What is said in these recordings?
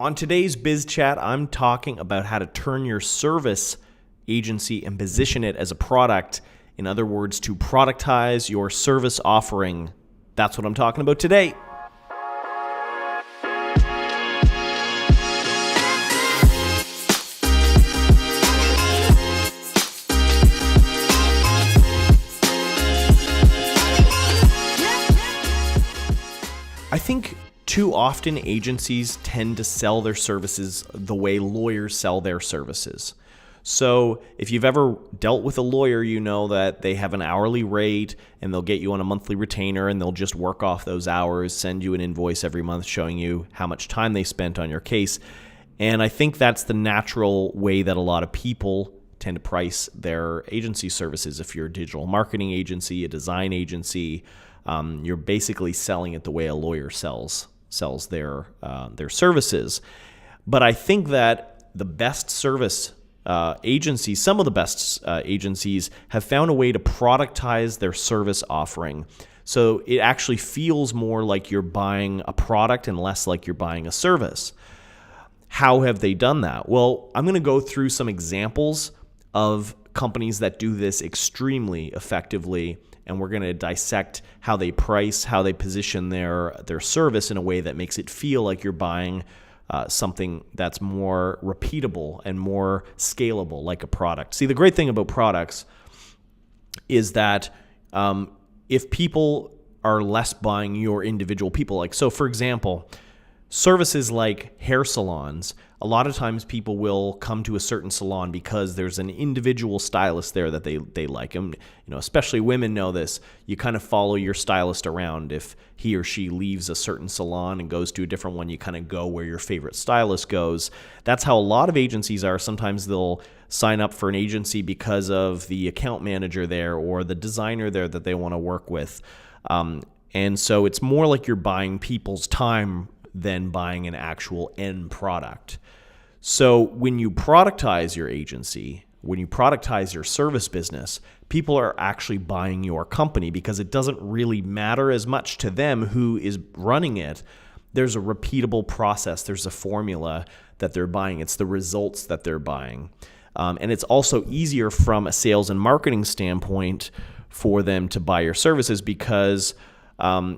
On today's Biz Chat, I'm talking about how to turn your service agency and position it as a product. In other words, to productize your service offering. That's what I'm talking about today. I think too often agencies tend to sell their services the way lawyers sell their services. So if you've ever dealt with a lawyer, you know that they have an hourly rate and they'll get you on a monthly retainer and they'll just work off those hours, send you an invoice every month showing you how much time they spent on your case. And I think that's the natural way that a lot of people tend to price their agency services. If you're a digital marketing agency, a design agency, you're basically selling it the way a lawyer sells their services. But I think that the best service agencies, some of the best agencies, have found a way to productize their service offering. So it actually feels more like you're buying a product and less like you're buying a service. How have they done that? Well, I'm going to go through some examples of companies that do this extremely effectively, and we're going to dissect how they price, how they position their service in a way that makes it feel like you're buying something that's more repeatable and more scalable, like a product. See, the great thing about products is that if people are less buying your individual people, like, so for example, services like hair salons, a lot of times people will come to a certain salon because there's an individual stylist there that they like. And especially women know this. You kind of follow your stylist around. If he or she leaves a certain salon and goes to a different one, you kind of go where your favorite stylist goes. That's how a lot of agencies are. Sometimes they'll sign up for an agency because of the account manager there or the designer there that they want to work with. And so it's more like you're buying people's time than buying an actual end product. So when you productize your agency, when you productize your service business, people are actually buying your company because it doesn't really matter as much to them who is running it. There's a repeatable process. There's a formula that they're buying. It's the results that they're buying. And it's also easier from a sales and marketing standpoint for them to buy your services because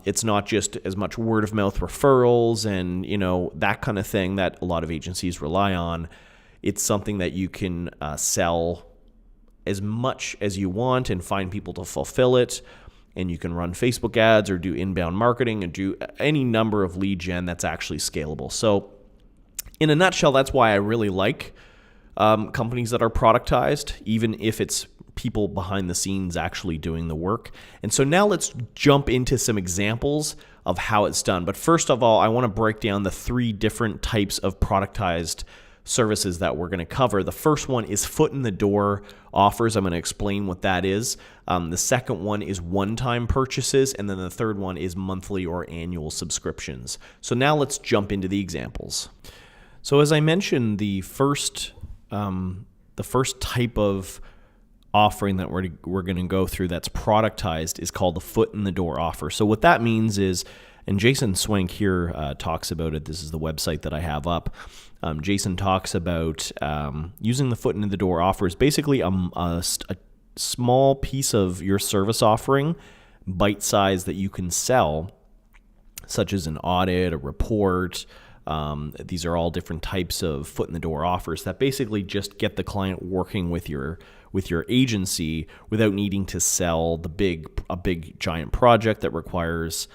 it's not just as much word of mouth referrals and, that kind of thing that a lot of agencies rely on. It's something that you can sell as much as you want and find people to fulfill it. And you can run Facebook ads or do inbound marketing and do any number of lead gen that's actually scalable. So in a nutshell, that's why I really like companies that are productized, even if it's people behind the scenes actually doing the work. And so now let's jump into some examples of how it's done. But first of all, I want to break down the three different types of productized services that we're going to cover. The first one is foot in the door offers. I'm going to explain what that is. The second one is one-time purchases. And then the third one is monthly or annual subscriptions. So now let's jump into the examples. So as I mentioned, the first type of offering that we're going to go through that's productized is called the foot in the door offer. So what that means is, and Jason Swank here talks about it. This is the website that I have up. Jason talks about using the foot in the door offer is basically a small piece of your service offering, bite size, that you can sell, such as an audit, a report. These are all different types of foot in the door offers that basically just get the client working with your agency without needing to sell a big giant project that requires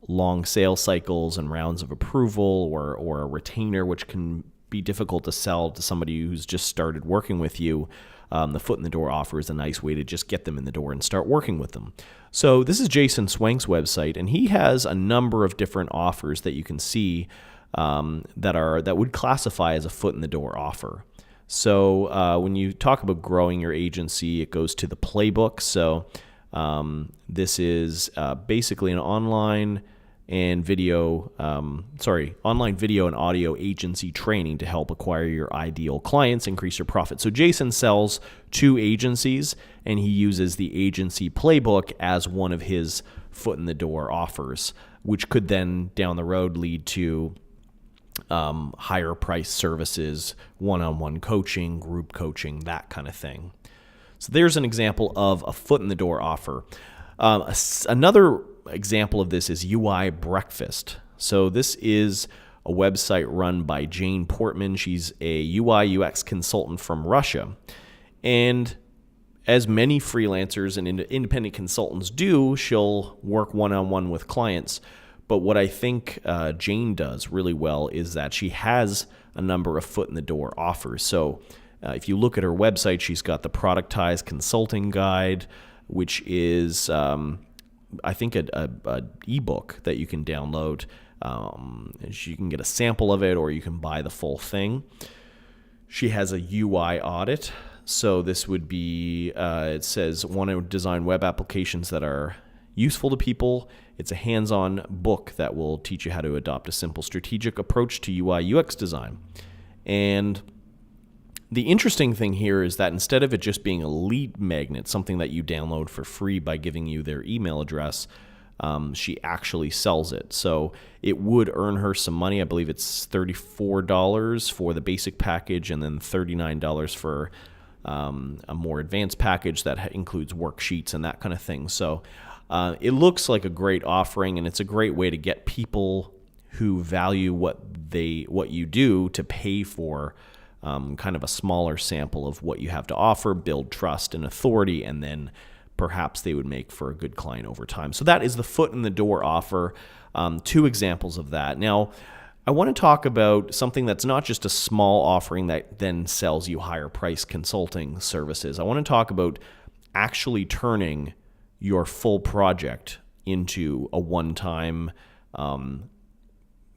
long sales cycles and rounds of approval or a retainer, which can be difficult to sell to somebody who's just started working with you. The foot in the door offer is a nice way to just get them in the door and start working with them. So this is Jason Swank's website, and he has a number of different offers that you can see that would classify as a foot in the door offer. So when you talk about growing your agency, it goes to the playbook. So this is basically an online video and audio agency training to help acquire your ideal clients, increase your profit. So Jason sells to agencies, and he uses the agency playbook as one of his foot in the door offers, which could then down the road lead to higher price services, one-on-one coaching, group coaching, that kind of thing. So there's an example of a foot in the door offer. Another example of this is UI Breakfast. So this is a website run by Jane Portman. She's a UI UX consultant from Russia. And as many freelancers and independent consultants do, she'll work one-on-one with clients. But what I think Jane does really well is that she has a number of foot-in-the-door offers. So if you look at her website, she's got the Productize Consulting Guide, which is, I think, a ebook that you can download. You can get a sample of it, or you can buy the full thing. She has a UI audit. So this would be, it says, want to design web applications that are useful to people. It's a hands-on book that will teach you how to adopt a simple strategic approach to UI UX design. And the interesting thing here is that instead of it just being a lead magnet, something that you download for free by giving you their email address, she actually sells it. So it would earn her some money. I believe it's $34 for the basic package and then $39 for a more advanced package that includes worksheets and that kind of thing. So it looks like a great offering, and it's a great way to get people who value what you do to pay for kind of a smaller sample of what you have to offer, build trust and authority, and then perhaps they would make for a good client over time. So that is the foot in the door offer. Two examples of that. Now, I want to talk about something that's not just a small offering that then sells you higher price consulting services. I want to talk about actually turning your full project into a one-time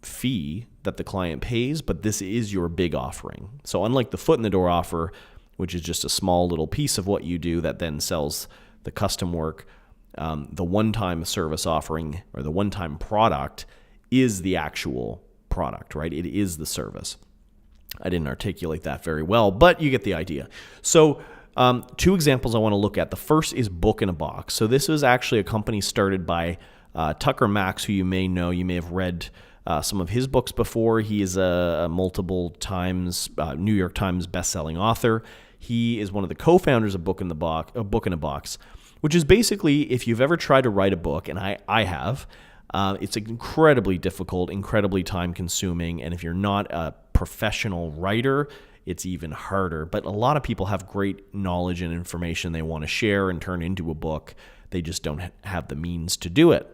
fee that the client pays, but this is your big offering. So unlike the foot in the door offer, which is just a small little piece of what you do that then sells the custom work, the one-time service offering or the one-time product is the actual product, right? It is the service. I didn't articulate that very well, but you get the idea. So two examples I want to look at. The first is Book in a Box. So this is actually a company started by Tucker Max, who you may know. You may have read some of his books before. He is a multiple times New York Times bestselling author. He is one of the co-founders of Book in a Box, which is basically, if you've ever tried to write a book, and I have, it's incredibly difficult, incredibly time-consuming, and if you're not a professional writer, it's even harder. But a lot of people have great knowledge and information they want to share and turn into a book. They just don't have the means to do it.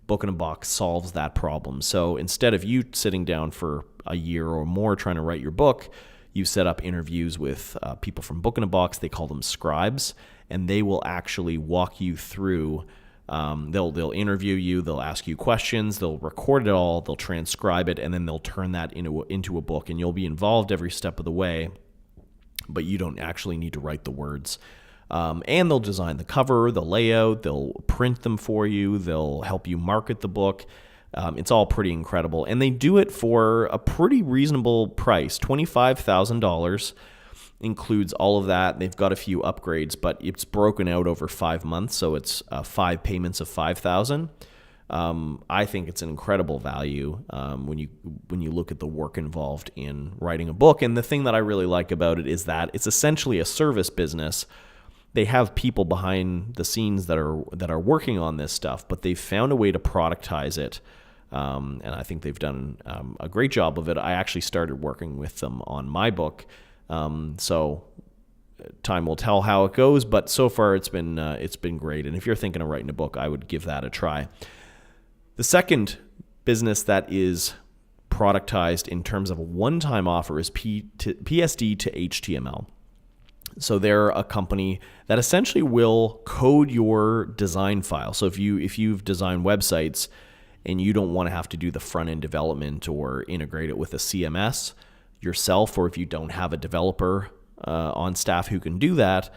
Book in a Box solves that problem. So instead of you sitting down for a year or more trying to write your book, you set up interviews with people from Book in a Box. They call them scribes, and they will actually walk you through. They'll interview you, they'll ask you questions, they'll record it all, they'll transcribe it, and then they'll turn that into a book, and you'll be involved every step of the way, but you don't actually need to write the words. And they'll design the cover, the layout, they'll print them for you, they'll help you market the book. It's all pretty incredible, and they do it for a pretty reasonable price. $25,000 includes all of that. They've got a few upgrades, but it's broken out over 5 months, so it's 5 payments of $5,000. I think it's an incredible value when you look at the work involved in writing a book. And the thing that I really like about it is that it's essentially a service business. They have people behind the scenes that are working on this stuff, but they've found a way to productize it. And I think they've done a great job of it. I actually started working with them on my book. So time will tell how it goes, but so far it's been great. And if you're thinking of writing a book, I would give that a try. The second business that is productized in terms of a one-time offer is PSD to HTML. So they're a company that essentially will code your design file. So if you've designed websites and you don't want to have to do the front-end development or integrate it with a CMS yourself, or if you don't have a developer on staff who can do that,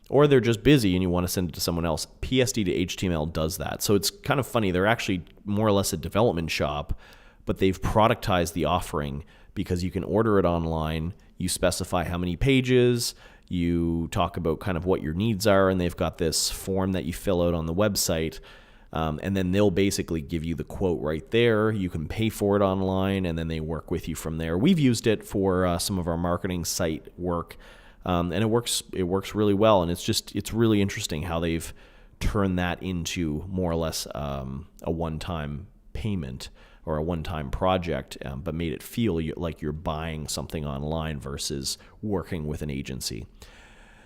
or they're just busy and you want to send it to someone else, PSD to HTML does that. So it's kind of funny. They're actually more or less a development shop, but they've productized the offering because you can order it online. You specify how many pages, you talk about kind of what your needs are, and they've got this form that you fill out on the website. And then they'll basically give you the quote right there. You can pay for it online, and then they work with you from there. We've used it for some of our marketing site work, and it works really well. And it's really interesting how they've turned that into more or less a one-time payment or a one-time project, but made it feel like you're buying something online versus working with an agency.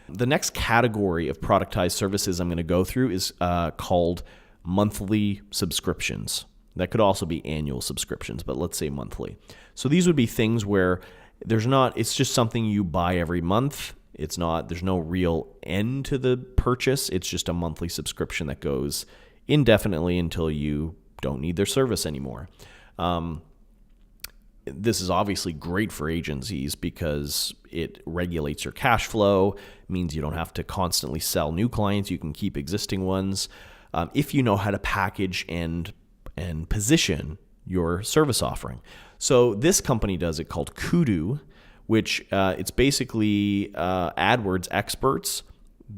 The next category of productized services I'm going to go through is called monthly subscriptions. That could also be annual subscriptions, but let's say monthly. So these would be things where it's just something you buy every month. There's no real end to the purchase. It's just a monthly subscription that goes indefinitely until you don't need their service anymore. This is obviously great for agencies because it regulates your cash flow, means you don't have to constantly sell new clients. You can keep existing ones. If you know how to package and position your service offering. So this company does it called Kudu, which it's basically AdWords experts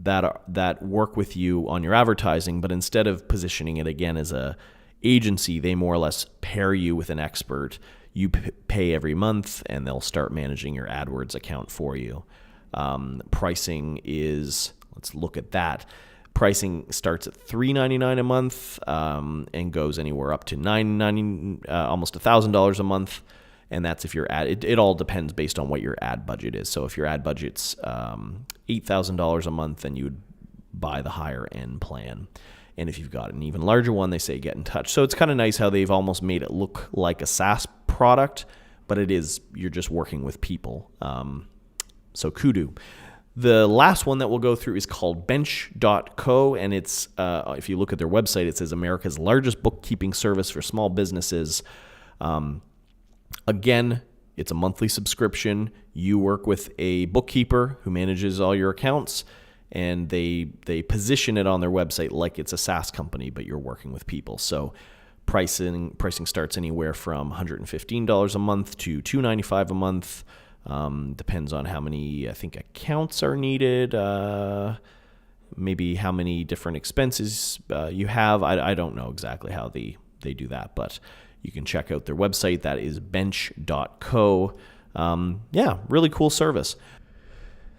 that work with you on your advertising, but instead of positioning it again as a agency, they more or less pair you with an expert. You pay every month, and they'll start managing your AdWords account for you. Pricing is, let's look at that. Pricing starts at $3.99 a month and goes anywhere up to $9.99, almost $1,000 a month. And that's if your ad. It all depends based on what your ad budget is. So if your ad budget's $8,000 a month, then you would buy the higher end plan. And if you've got an even larger one, they say get in touch. So it's kind of nice how they've almost made it look like a SaaS product, but you're just working with people. So Kudu. The last one that we'll go through is called Bench.co, and it's if you look at their website, it says America's largest bookkeeping service for small businesses. Again, it's a monthly subscription. You work with a bookkeeper who manages all your accounts, and they position it on their website like it's a SaaS company, but you're working with people. So pricing starts anywhere from $115 a month to $295 a month. Depends on how many, I think, accounts are needed, maybe how many different expenses you have. I don't know exactly how they do that, but you can check out their website. That is bench.co. Really cool service.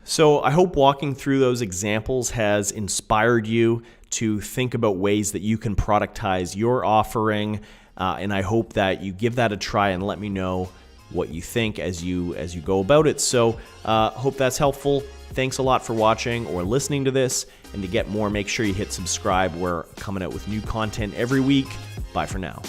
So I hope walking through those examples has inspired you to think about ways that you can productize your offering, and I hope that you give that a try and let me know what you think as you go about it. So hope that's helpful. Thanks a lot for watching or listening to this. And to get more, make sure you hit subscribe. We're coming out with new content every week. Bye for now.